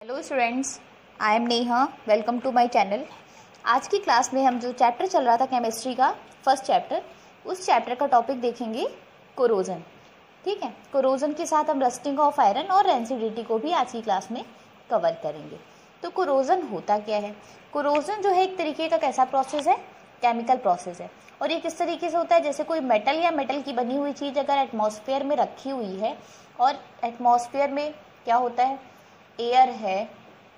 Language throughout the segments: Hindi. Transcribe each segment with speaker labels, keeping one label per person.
Speaker 1: Hello students, I am Neha. Welcome to my channel. आज की क्लास में हम जो चैप्टर चल रहा था केमिस्ट्री का फर्स्ट चैप्टर, उस चैप्टर का टॉपिक देखेंगे कोरोजन। ठीक है, कोरोजन के साथ हम रस्टिंग ऑफ आयरन और रेंसिडिटी को भी आज की क्लास में कवर करेंगे। तो कोरोजन होता क्या है? कोरोजन जो है एक तरीके का कैसा प्रोसेस है? केमिकल प्रोसेस है। और ये किस तरीके से होता है? जैसे कोई मेटल या मेटल की बनी हुई चीज़ अगर एटमॉस्फेयर में रखी हुई है और एटमॉस्फेयर में क्या होता है, एयर है,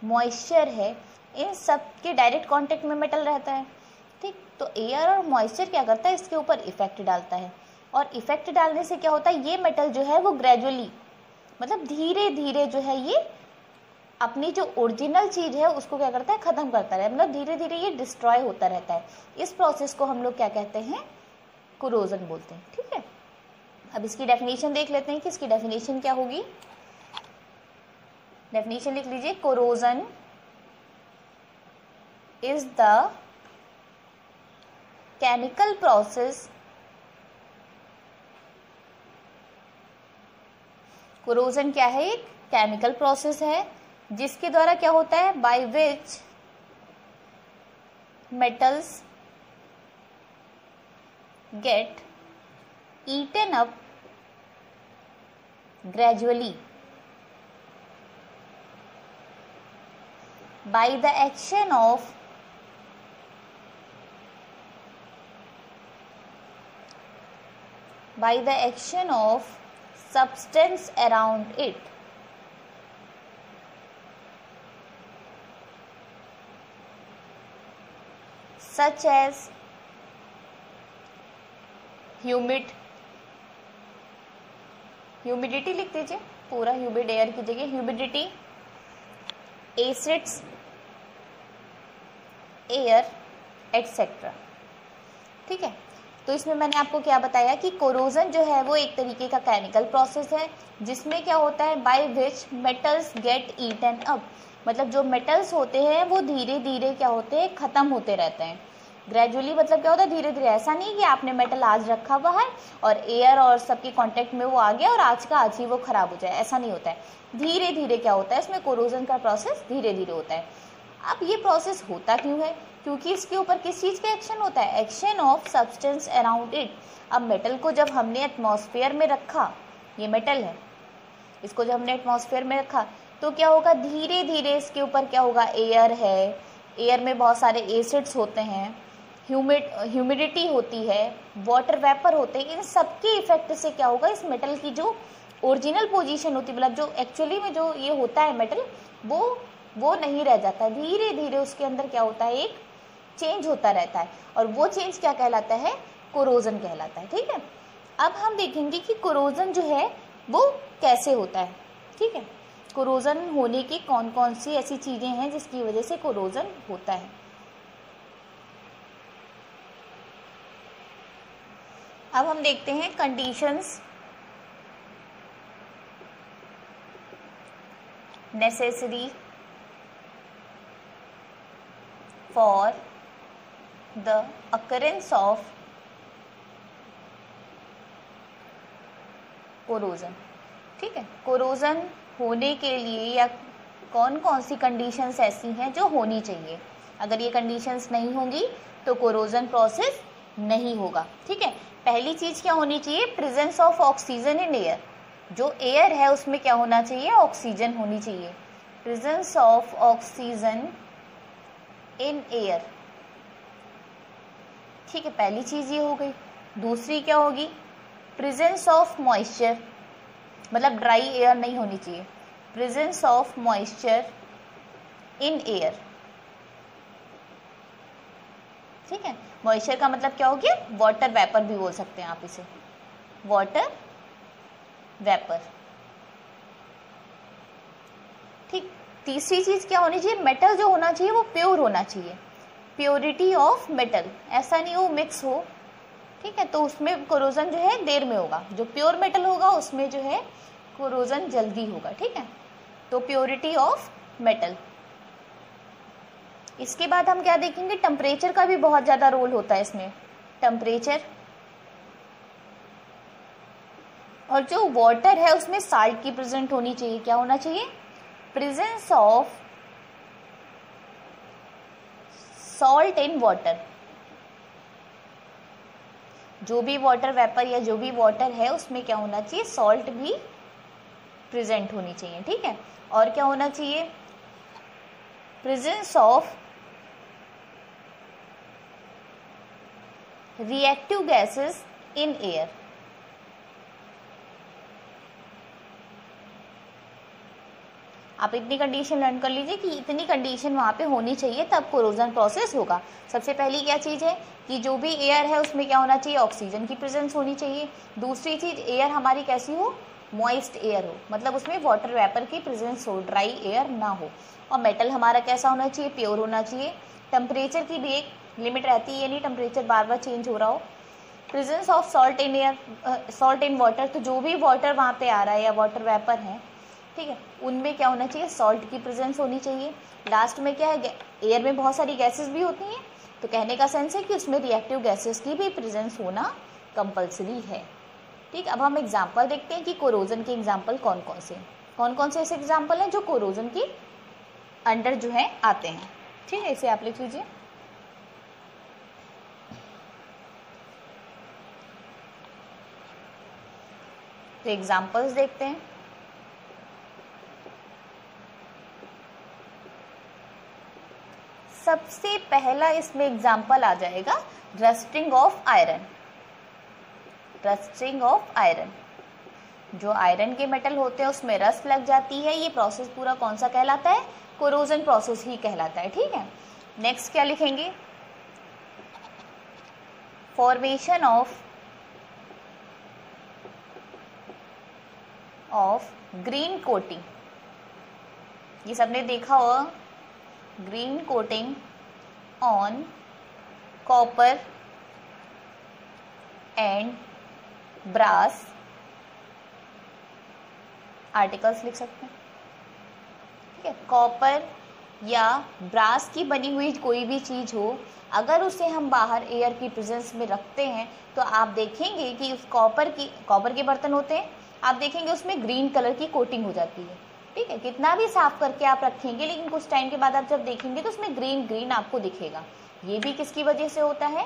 Speaker 1: मॉइस्चर है, इन सब के डायरेक्ट कांटेक्ट में मेटल रहता है। ठीक, तो एयर और मॉइस्चर क्या करता है, इसके ऊपर इफेक्ट डालता है। और इफेक्ट डालने से क्या होता है, ये मेटल जो है वो ग्रेजुअली मतलब धीरे धीरे जो है ये अपनी जो ओरिजिनल चीज है उसको क्या करता है, खत्म करता है। मतलब धीरे धीरे ये डिस्ट्रॉय होता रहता है। इस प्रोसेस को हम लोग क्या कहते हैं, कोरोजन बोलते हैं। ठीक है, अब इसकी डेफिनेशन देख लेते हैं कि इसकी डेफिनेशन क्या होगी। डेफिनेशन लिख लीजिए, corrosion is the chemical process, corrosion क्या है, एक केमिकल प्रोसेस है जिसके द्वारा क्या होता है, by which metals get eaten up gradually by the action of substance around it, such as humidity लिख दीजिए, पूरा ह्यूमिड एयर की जगह ह्यूमिडिटी, एसिड्स, एयर एटसेट्रा। ठीक है, तो इसमें मैंने आपको क्या बताया कि कोरोजन जो है वो एक तरीके का केमिकल प्रोसेस है जिसमें क्या होता है, by which metals get eaten up, मतलब जो मेटल्स होते हैं वो धीरे धीरे क्या होते हैं, खत्म होते रहते हैं। ग्रेजुअली मतलब क्या होता है, धीरे धीरे। ऐसा नहीं कि आपने मेटल आज रखा हुआ है और एयर और सबके कांटेक्ट में वो आ गया और आज का आज ही वो खराब हो जाए, ऐसा नहीं होता है। धीरे धीरे क्या होता है, इसमें कोरोजन का प्रोसेस धीरे धीरे होता है। अब ये प्रोसेस होता क्यों है? क्योंकि इसके ऊपर किस चीज़ का एक्शन होता है, action of substance around it. अब मेटल को जब हमने एटमॉस्फेयर में रखा, ये मेटल है, इसको जब हमने एटमॉस्फेयर में रखा तो क्या होगा, धीरे धीरे इसके ऊपर क्या होगा, एयर है, एयर में बहुत सारे एसिड्स होते हैं, ह्यूमिडिटी होती है, वाटर वेपर होते हैं। इन सबके इफेक्ट से क्या होगा, इस मेटल की जो ओरिजिनल पोजीशन होती है, मतलब जो एक्चुअली में जो ये होता है मेटल, वो नहीं रह जाता है। धीरे धीरे उसके अंदर क्या होता है, एक चेंज होता रहता है और वो चेंज क्या कहलाता है, कोरोजन कहलाता है। ठीक है, अब हम देखेंगे कि कोरोजन जो है वो कैसे होता है। ठीक है, कोरोजन होने की कौन कौन सी ऐसी चीजें हैं जिसकी वजह से कोरोजन होता है। अब हम देखते हैं conditions necessary for the occurrence of corrosion. ठीक है, कोरोजन होने के लिए या कौन कौन सी कंडीशंस ऐसी हैं जो होनी चाहिए। अगर ये कंडीशंस नहीं होंगी तो कोरोजन प्रोसेस नहीं होगा। ठीक है, पहली चीज क्या होनी चाहिए, presence of oxygen in air. जो एयर है उसमें क्या होना चाहिए, ऑक्सीजन होनी चाहिए। Presence of oxygen in air. ठीक है, पहली चीज ये हो गई। दूसरी क्या होगी, प्रेजेंस ऑफ मॉइस्चर, मतलब ड्राई एयर नहीं होनी चाहिए। Presence of moisture in air. ठीक है, मॉइस्चर का मतलब क्या हो गया, वाटर वेपर भी बोल सकते हैं आप इसे, वाटर वेपर। ठीक, तीसरी चीज क्या होनी चाहिए, मेटल जो होना चाहिए वो प्योर होना चाहिए। प्योरिटी ऑफ मेटल, ऐसा नहीं हो मिक्स हो। ठीक है, तो उसमें कोरोजन जो है देर में होगा। जो प्योर मेटल होगा उसमें जो है कोरोजन जल्दी होगा। ठीक है, तो प्योरिटी ऑफ मेटल। इसके बाद हम क्या देखेंगे, टेम्परेचर का भी बहुत ज़्यादा रोल होता है इसमें। टेम्परेचर और जो वाटर है उसमें साल्ट की प्रेजेंट होनी चाहिए। क्या होना चाहिए, presence of salt in water, जो भी वाटर वेपर या जो भी वाटर है उसमें क्या होना चाहिए, सॉल्ट भी प्रेजेंट होनी चाहिए, ठीक है। और क्या होना चाहिए, presence of reactive gases in air, आप इतनी कंडीशन लर्न कर लीजिए कि इतनी कंडीशन वहाँ पे होनी चाहिए तब कोरोजन प्रोसेस होगा। सबसे पहली क्या चीज़ है कि जो भी एयर है उसमें क्या होना चाहिए, ऑक्सीजन की प्रेजेंस होनी चाहिए। दूसरी चीज़, एयर हमारी कैसी हो, मॉइस्ट एयर हो, मतलब उसमें वाटर वेपर की प्रेजेंस हो, ड्राई एयर ना हो। और मेटल हमारा कैसा होना चाहिए, प्योर होना चाहिए। टेम्परेचर की भी एक लिमिट रहती है, यानी टेम्परेचर बार बार चेंज हो रहा हो। Presence of salt in air, salt in water, तो जो भी वाटर वहाँ पे आ रहा है या वाटर वेपर है, ठीक है, उनमें क्या होना चाहिए, सॉल्ट की प्रेजेंस होनी चाहिए। लास्ट में क्या है, एयर में बहुत सारी गैसेस भी होती हैं, तो कहने का सेंस है कि उसमें रिएक्टिव गैसेस की भी प्रेजेंस होना कंपलसरी है, ठीक। अब हम एग्जांपल देखते हैं कि कोरोजन के एग्जांपल कौन कौन से ऐसे एग्जांपल हैं जो कोरोजन की अंडर जो है आते हैं, ठीक है। इसे आप लिख लीजिए। तो एग्जांपल्स देखते हैं। सबसे पहला इसमें एग्जाम्पल आ जाएगा rusting of iron. Rusting of iron, जो आयरन के मेटल होते हैं उसमें रस्ट लग जाती है, ये प्रोसेस पूरा कौन सा कहलाता है, कोरोजन प्रोसेस ही कहलाता है, ठीक है। नेक्स्ट क्या लिखेंगे, फॉर्मेशन ऑफ ग्रीन कोटिंग, ये सबने देखा होगा, green coating on copper and brass, articles लिख सकते हैं, ठीक है। कॉपर या ब्रास की बनी हुई कोई भी चीज हो, अगर उसे हम बाहर एयर की प्रेजेंस में रखते हैं तो आप देखेंगे कि उस कॉपर के बर्तन होते हैं, आप देखेंगे उसमें ग्रीन कलर की कोटिंग हो जाती है, ठीक है। कितना भी साफ करके आप रखेंगे लेकिन कुछ टाइम के बाद आप जब देखेंगे तो उसमें ग्रीन आपको दिखेगा। ये भी किसकी वजह से होता है,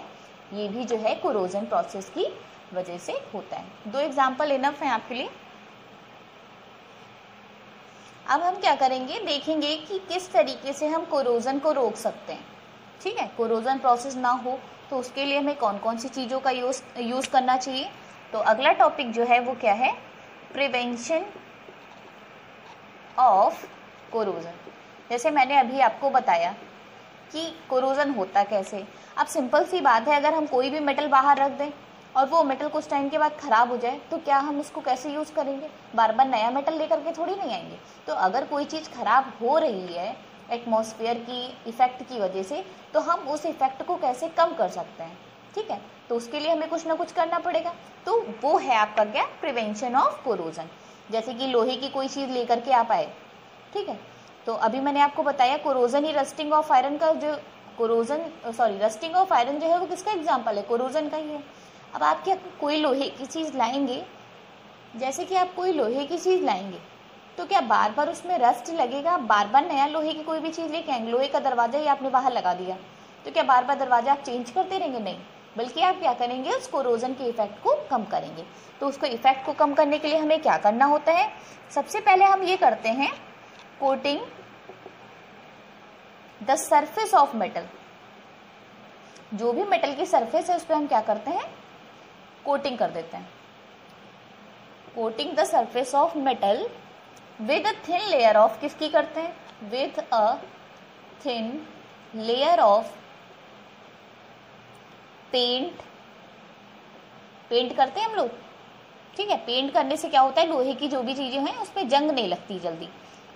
Speaker 1: ये भी जो है कोरोजन प्रोसेस की वजह से होता है। 2 एग्जाम्पल इनफ है आपके लिए। अब हम क्या करेंगे, देखेंगे कि किस तरीके से हम कोरोजन को रोक सकते हैं, ठीक है। कोरोजन प्रोसेस ना हो तो उसके लिए हमें कौन कौन सी चीज़ों का यूज़ करना चाहिए। तो अगला टॉपिक जो है वो क्या है, प्रिवेंशन ऑफ कोरोजन। जैसे मैंने अभी आपको बताया कि कोरोजन होता कैसे। अब सिंपल सी बात है, अगर हम कोई भी मेटल बाहर रख दें और वो मेटल कुछ टाइम के बाद ख़राब हो जाए तो क्या हम उसको कैसे यूज़ करेंगे, बार बार नया मेटल लेकर के थोड़ी नहीं आएंगे। तो अगर कोई चीज़ ख़राब हो रही है एटमॉस्फेयर की इफ़ेक्ट की वजह से, तो हम उस इफ़ेक्ट को कैसे कम कर सकते हैं, ठीक है। तो उसके लिए हमें कुछ ना कुछ करना पड़ेगा, तो वो है आपका क्या, प्रिवेंशन ऑफ कोरोजन। जैसे कि लोहे की कोई चीज़ लेकर के आप आए, ठीक है, तो अभी मैंने आपको बताया corrosion he rusting of iron का जो रस्टिंग ऑफ आयरन जो है वो किसका एग्जाम्पल है, कोरोजन का ही है। अब आप क्या कोई लोहे की चीज़ लाएंगे, जैसे कि आप कोई लोहे की चीज़ लाएंगे तो क्या बार बार उसमें रस्ट लगेगा, बार बार नया लोहे की कोई भी चीज़ लेके आएंगे, लोहे का दरवाजा ही आपने बाहर लगा दिया तो क्या बार बार दरवाजा आप चेंज करते रहेंगे, नहीं, बल्कि आप क्या करेंगे, उस कोरोजन के इफेक्ट को कम करेंगे। तो उसको इफेक्ट को कम करने के लिए हमें क्या करना होता है, सबसे पहले हम ये करते हैं, coating the surface of metal. जो भी मेटल की सरफेस है उस पर हम क्या करते हैं, कोटिंग कर देते हैं। Coating the surface of metal with a thin layer of, किसकी करते हैं, with a thin layer of paint करते हैं हम लोग, ठीक है। पेंट करने से क्या होता है, लोहे की जो भी चीज़ें हैं उस पर जंग नहीं लगती जल्दी,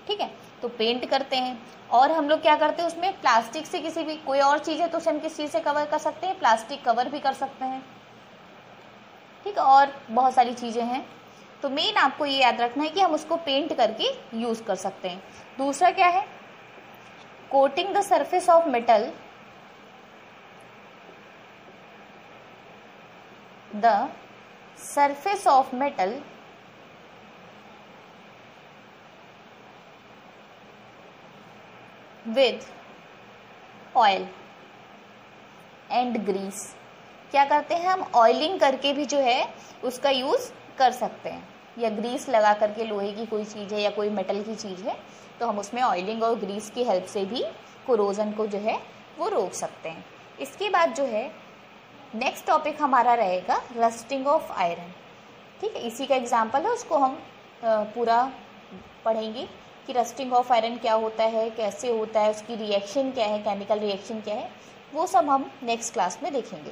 Speaker 1: ठीक है। तो पेंट करते हैं। और हम लोग क्या करते हैं, उसमें प्लास्टिक से, किसी भी कोई और चीज़ है तो उसे हम किस चीज़ से कवर कर सकते हैं, प्लास्टिक कवर भी कर सकते हैं, ठीक है। और बहुत सारी चीज़ें हैं, तो मेन आपको ये याद रखना है कि हम उसको पेंट करके यूज़ कर सकते हैं। दूसरा क्या है, coating the surface of metal the surface of metal with oil and grease, क्या करते हैं हम ऑयलिंग करके भी जो है उसका यूज़ कर सकते हैं, या ग्रीस लगा करके, लोहे की कोई चीज़ है या कोई मेटल की चीज़ है तो हम उसमें ऑयलिंग और ग्रीस की हेल्प से भी कोरोजन को जो है वो रोक सकते हैं। इसके बाद जो है नेक्स्ट टॉपिक हमारा रहेगा रस्टिंग ऑफ आयरन। ठीक है, इसी का एग्जाम्पल है, उसको हम पूरा पढ़ेंगे कि रस्टिंग ऑफ आयरन क्या होता है, कैसे होता है, उसकी रिएक्शन क्या है, केमिकल रिएक्शन क्या है, वो सब हम नेक्स्ट क्लास में देखेंगे।